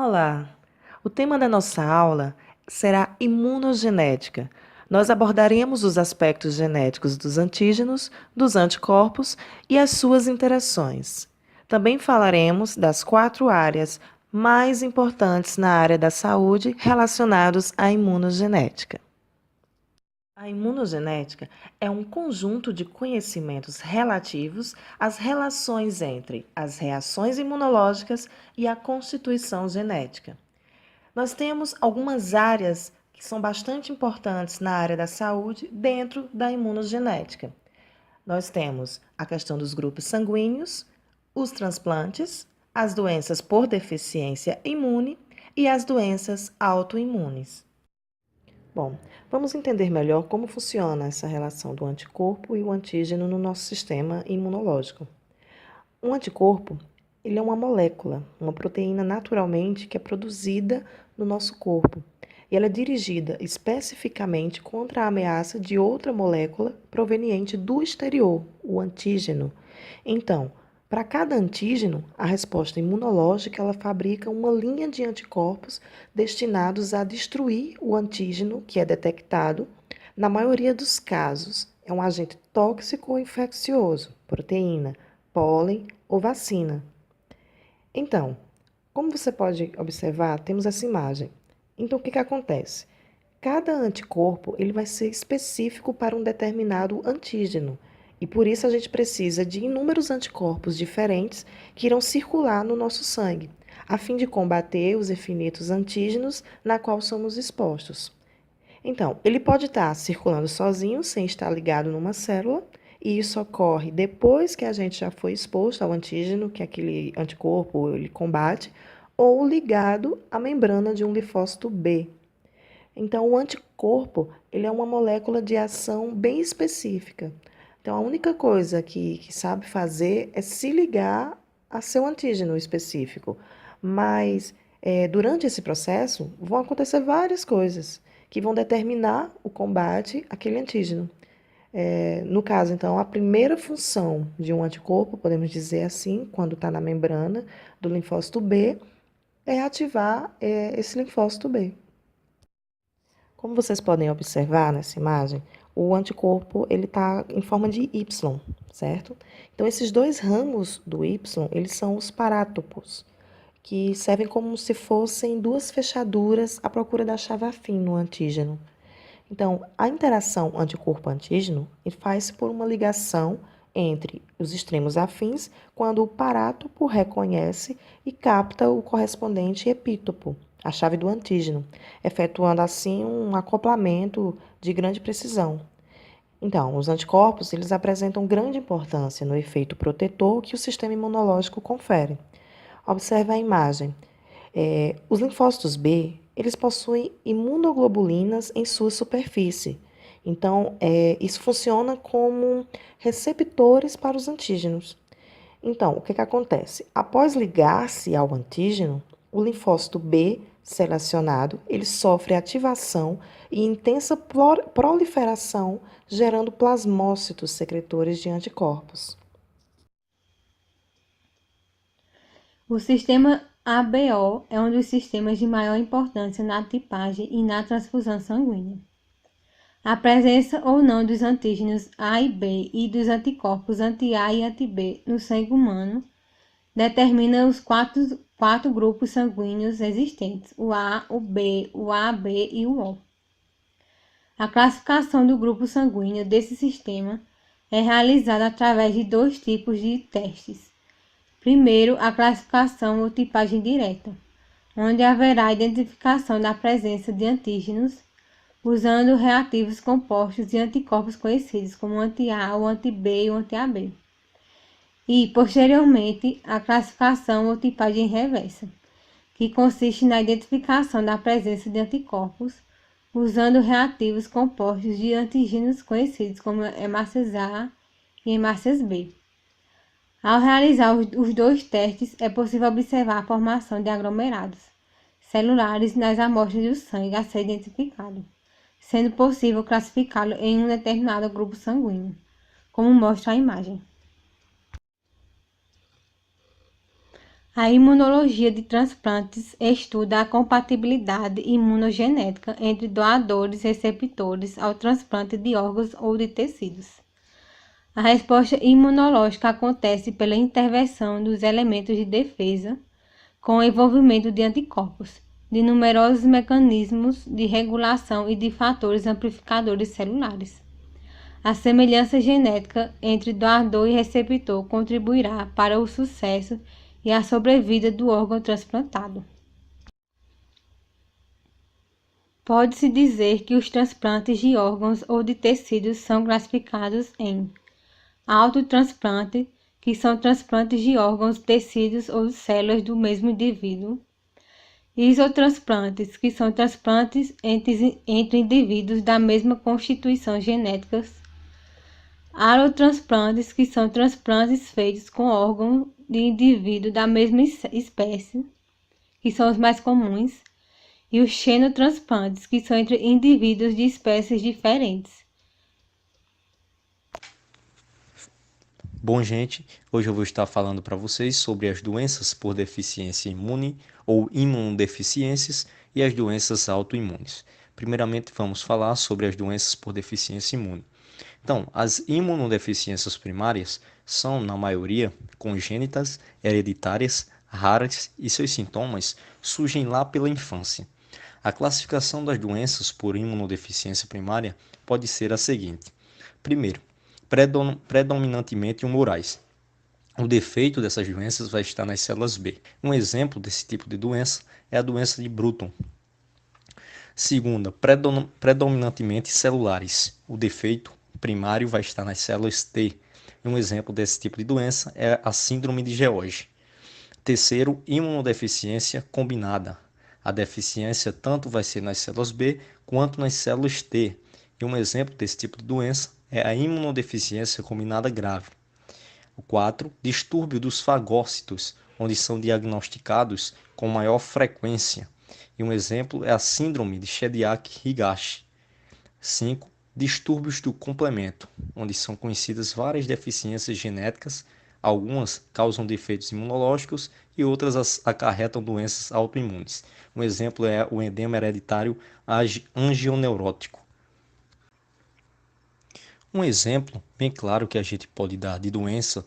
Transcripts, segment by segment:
Olá! O tema da nossa aula será imunogenética. Nós abordaremos os aspectos genéticos dos antígenos, dos anticorpos e as suas interações. Também falaremos das 4 áreas mais importantes na área da saúde relacionados à imunogenética. A imunogenética é um conjunto de conhecimentos relativos às relações entre as reações imunológicas e a constituição genética. Nós temos algumas áreas que são bastante importantes na área da saúde dentro da imunogenética. Nós temos a questão dos grupos sanguíneos, os transplantes, as doenças por deficiência imune e as doenças autoimunes. Bom, vamos entender melhor como funciona essa relação do anticorpo e o antígeno no nosso sistema imunológico. Um anticorpo, ele é uma molécula, uma proteína naturalmente que é produzida no nosso corpo. E ela é dirigida especificamente contra a ameaça de outra molécula proveniente do exterior, o antígeno. Então, para cada antígeno, a resposta imunológica ela fabrica uma linha de anticorpos destinados a destruir o antígeno que é detectado. Na maioria dos casos, é um agente tóxico ou infeccioso, proteína, pólen ou vacina. Então, como você pode observar, temos essa imagem. Então, o que acontece? Cada anticorpo ele vai ser específico para um determinado antígeno. E por isso a gente precisa de inúmeros anticorpos diferentes que irão circular no nosso sangue, a fim de combater os infinitos antígenos na qual somos expostos. Então, ele pode estar circulando sozinho, sem estar ligado numa célula, e isso ocorre depois que a gente já foi exposto ao antígeno, que aquele anticorpo ele combate, ou ligado à membrana de um linfócito B. Então, o anticorpo ele é uma molécula de ação bem específica. Então, a única coisa que sabe fazer é se ligar a seu antígeno específico. Mas, durante esse processo, vão acontecer várias coisas que vão determinar o combate àquele antígeno. No caso, então, a primeira função de um anticorpo, podemos dizer assim, quando está na membrana do linfócito B, é ativar esse linfócito B. Como vocês podem observar nessa imagem, o anticorpo ele está em forma de Y, certo? Então, esses dois ramos do Y, eles são os parátopos, que servem como se fossem duas fechaduras à procura da chave afim no antígeno. Então, a interação anticorpo-antígeno faz-se por uma ligação entre os extremos afins, quando o parátopo reconhece e capta o correspondente epítopo, a chave do antígeno, efetuando assim um acoplamento de grande precisão. Então, os anticorpos eles apresentam grande importância no efeito protetor que o sistema imunológico confere. Observe a imagem. Os linfócitos B, eles possuem imunoglobulinas em sua superfície. Então, isso funciona como receptores para os antígenos. Então, o que acontece? Após ligar-se ao antígeno, o linfócito B selecionado, ele sofre ativação e intensa proliferação, gerando plasmócitos secretores de anticorpos. O sistema ABO é um dos sistemas de maior importância na tipagem e na transfusão sanguínea. A presença ou não dos antígenos A e B e dos anticorpos anti-A e anti-B no sangue humano determina os quatro grupos sanguíneos existentes, o A, o B, o AB e o O. A classificação do grupo sanguíneo desse sistema é realizada através de dois tipos de testes. Primeiro, a classificação ou tipagem direta, onde haverá a identificação da presença de antígenos usando reativos compostos de anticorpos conhecidos como o anti-A, o anti-B e o anti-AB. E, posteriormente, a classificação ou tipagem reversa, que consiste na identificação da presença de anticorpos usando reativos compostos de antígenos conhecidos como hemácias A e hemácias B. Ao realizar os dois testes, é possível observar a formação de aglomerados celulares nas amostras do sangue a ser identificado, sendo possível classificá-lo em um determinado grupo sanguíneo, como mostra a imagem. A imunologia de transplantes estuda a compatibilidade imunogenética entre doadores e receptores ao transplante de órgãos ou de tecidos. A resposta imunológica acontece pela intervenção dos elementos de defesa com o envolvimento de anticorpos, de numerosos mecanismos de regulação e de fatores amplificadores celulares. A semelhança genética entre doador e receptor contribuirá para o sucesso e a sobrevida do órgão transplantado. Pode-se dizer que os transplantes de órgãos ou de tecidos são classificados em autotransplante, que são transplantes de órgãos, tecidos ou células do mesmo indivíduo; isotransplantes, que são transplantes entre indivíduos da mesma constituição genética; alotransplantes, que são transplantes feitos com órgãos de indivíduo da mesma espécie, que são os mais comuns; e os xenotransplantes, que são entre indivíduos de espécies diferentes. Bom, gente, hoje eu vou estar falando para vocês sobre as doenças por deficiência imune ou imunodeficiências e as doenças autoimunes. Primeiramente, vamos falar sobre as doenças por deficiência imune. Então, as imunodeficiências primárias são, na maioria, congênitas, hereditárias, raras e seus sintomas surgem lá pela infância. A classificação das doenças por imunodeficiência primária pode ser a seguinte. Primeiro, predominantemente humorais. O defeito dessas doenças vai estar nas células B. Um exemplo desse tipo de doença é a doença de Bruton. Segunda, predominantemente celulares. O defeito primário vai estar nas células T. Um exemplo desse tipo de doença é a síndrome de George. Terceiro, imunodeficiência combinada. A deficiência tanto vai ser nas células B quanto nas células T. E um exemplo desse tipo de doença é a imunodeficiência combinada grave. O 4, distúrbio dos fagócitos, onde são diagnosticados com maior frequência. E um exemplo é a síndrome de Shediac-Higashi. 5, distúrbios do complemento, onde são conhecidas várias deficiências genéticas, algumas causam defeitos imunológicos e outras acarretam doenças autoimunes. Um exemplo é o edema hereditário angioneurótico. Um exemplo bem claro que a gente pode dar de doença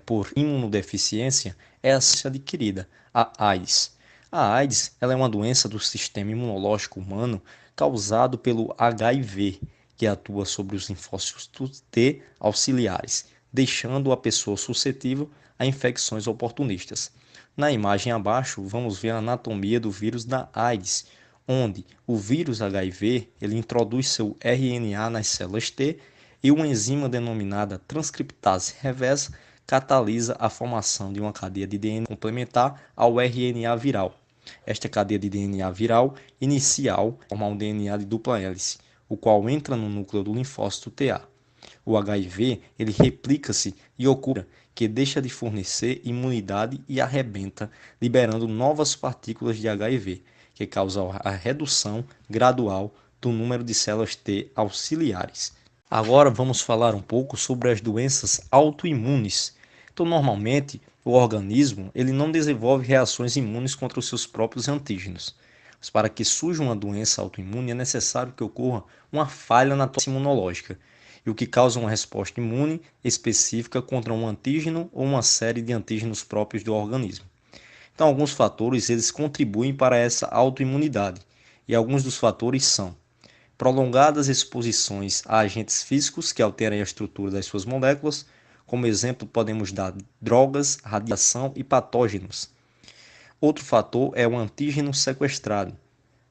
por imunodeficiência é a adquirida, a AIDS. A AIDS ela é uma doença do sistema imunológico humano causado pelo HIV, que atua sobre os linfócitos T auxiliares, deixando a pessoa suscetível a infecções oportunistas. Na imagem abaixo, vamos ver a anatomia do vírus da AIDS, onde o vírus HIV ele introduz seu RNA nas células T e uma enzima denominada transcriptase reversa catalisa a formação de uma cadeia de DNA complementar ao RNA viral. Esta cadeia de DNA viral inicial forma um DNA de dupla hélice, o qual entra no núcleo do linfócito TA. O HIV ele replica-se e ocorre que deixa de fornecer imunidade e arrebenta, liberando novas partículas de HIV, que causam a redução gradual do número de células T auxiliares. Agora vamos falar um pouco sobre as doenças autoimunes. Então, normalmente, o organismo ele não desenvolve reações imunes contra os seus próprios antígenos. Mas para que surja uma doença autoimune, é necessário que ocorra uma falha na tosse imunológica, e o que causa uma resposta imune específica contra um antígeno ou uma série de antígenos próprios do organismo. Então, alguns fatores eles contribuem para essa autoimunidade, e alguns dos fatores são prolongadas exposições a agentes físicos que alterem a estrutura das suas moléculas. Como exemplo, podemos dar drogas, radiação e patógenos. Outro fator é o antígeno sequestrado.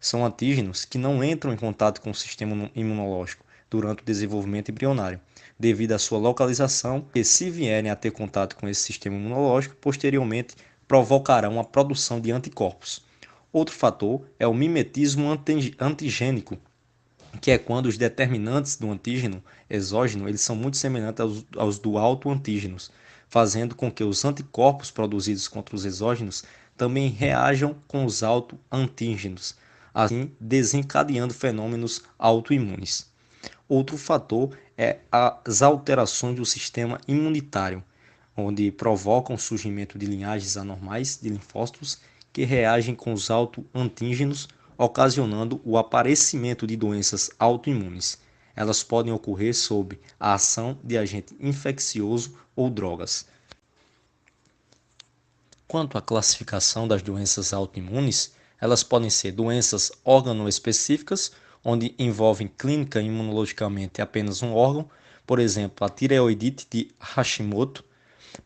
São antígenos que não entram em contato com o sistema imunológico durante o desenvolvimento embrionário, devido à sua localização, e se vierem a ter contato com esse sistema imunológico, posteriormente provocarão a produção de anticorpos. Outro fator é o mimetismo antigênico, que é quando os determinantes do antígeno exógeno eles são muito semelhantes aos do autoantígenos, fazendo com que os anticorpos produzidos contra os exógenos também reajam com os autoantígenos, assim desencadeando fenômenos autoimunes. Outro fator é as alterações do sistema imunitário, onde provocam o surgimento de linhagens anormais de linfócitos que reagem com os autoantígenos, ocasionando o aparecimento de doenças autoimunes. Elas podem ocorrer sob a ação de agente infeccioso ou drogas. Quanto à classificação das doenças autoimunes, elas podem ser doenças organoespecíficas, onde envolvem clínica e imunologicamente apenas um órgão, por exemplo, a tireoidite de Hashimoto.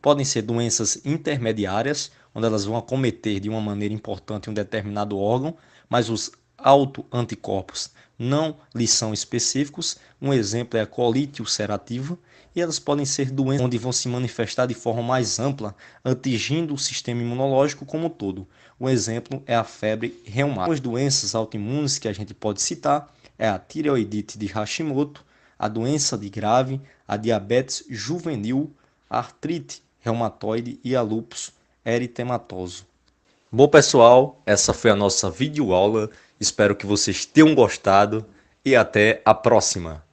Podem ser doenças intermediárias, onde elas vão acometer de uma maneira importante um determinado órgão, mas os autoanticorpos não lhes são específicos. Um exemplo é a colite ulcerativa, e elas podem ser doenças onde vão se manifestar de forma mais ampla, atingindo o sistema imunológico como um todo. Um exemplo é a febre reumática. As doenças autoimunes que a gente pode citar é a tireoidite de Hashimoto, a doença de Grave, a diabetes juvenil, a artrite reumatoide e a lúpus eritematoso. Bom, pessoal, essa foi a nossa videoaula. Espero que vocês tenham gostado e até a próxima.